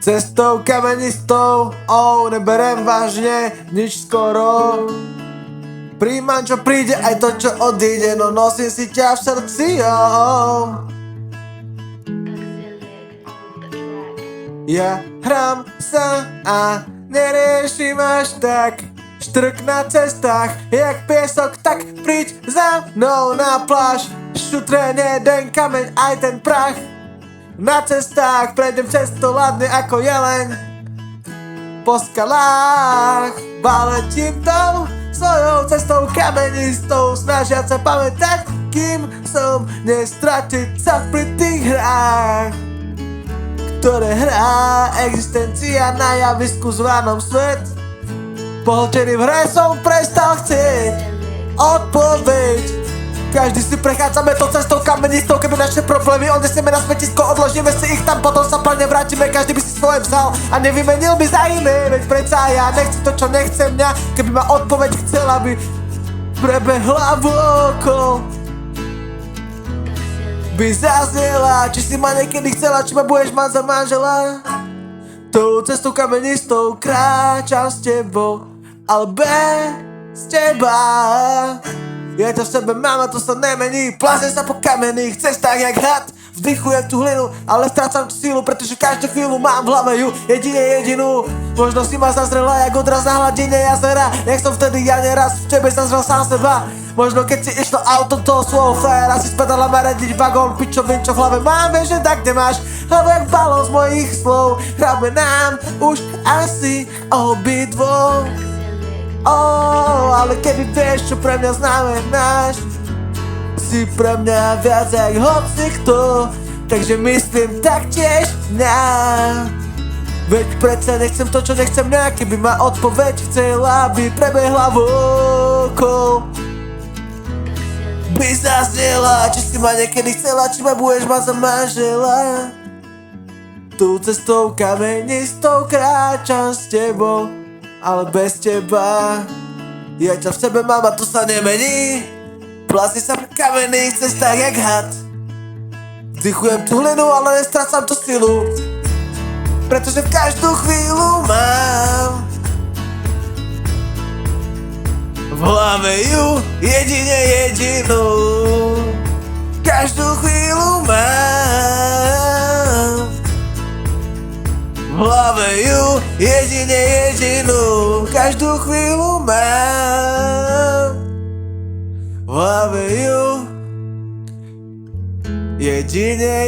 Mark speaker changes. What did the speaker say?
Speaker 1: Cestou kamenistou, neberem vážne nič skoro. Príjmam čo príde, aj to čo odíde, no nosím si ťa v srdci, Ja hrám sa a neriešim až tak. Štrk na cestách, jak piesok, tak príď za mnou na pláž. Šutre jeden kameň, aj ten prach. Na cestách prejdem cesto ladne ako jeleň. Po skalách baletím tou svojou cestou kamenistou, snažiať sa pamätať, kým som nestratiť sa pri tých hrách, ktoré hrá existencia na javisku zvanom svet. Pohltený v hre som prestal chcieť odpoveď. Každý si prechádzame to cestou kamenistou, keby naše problémy odnesieme na smetisko, odložíme si ich tam, potom sa plne vrátime, každý by si svoje vzal a nevymenil by za iné, veď predsa ja nechcem to, čo nechcem mňa, keby ma odpoveď chcela by prebehla vôkol, by zaznela, či si ma niekedy chcela, či ma budeš mať za manžela. Tou cestou kamenistou kráčam s tebou, ale bez teba. Je to v sebe mám a to sa nemení. Plazem sa po kamenných cestách jak had. Vdychujem tú hlinu, ale strácam tú sílu, pretože každú chvíľu mám v hlave ju jedinú. Možno si ma zazrela jak odraz na hladine jazera, jak som vtedy ja neraz v tebe zazrel sám seba. Možno keď si išlo auto toho svojho frajera, si spadala ma radiť vagón pičovin, čo v hlave mám. Viem, že tak, kde máš hlavu jak balón z mojich slov. Hráme nám už asi obidvo. Ale keby vieš, čo pre mňa znamenáš, si pre mňa viac jak hocikto, takže myslím taktiež mňa. Veď predsa nechcem to, čo nechcem mňa, keby ma odpoveď chcela, by prebehla vôkol, by zaznela, či si ma niekedy chcela, či ma budeš mať za manžela. Tú cestou kamenistou kráčam s tebou, ale bez teba. Ja ťa v sebe mám a to sa nemení. Plasí sa po kamenných cestách jak had. Vdychujem tú hlinu, ale nestrácam tú silu, pretože v každú chvíľu mám v hlave ju jedinú. Každú chvíľu mám v hlave ju jedinú. Každú chvíľu mám v hlave ju jedinú.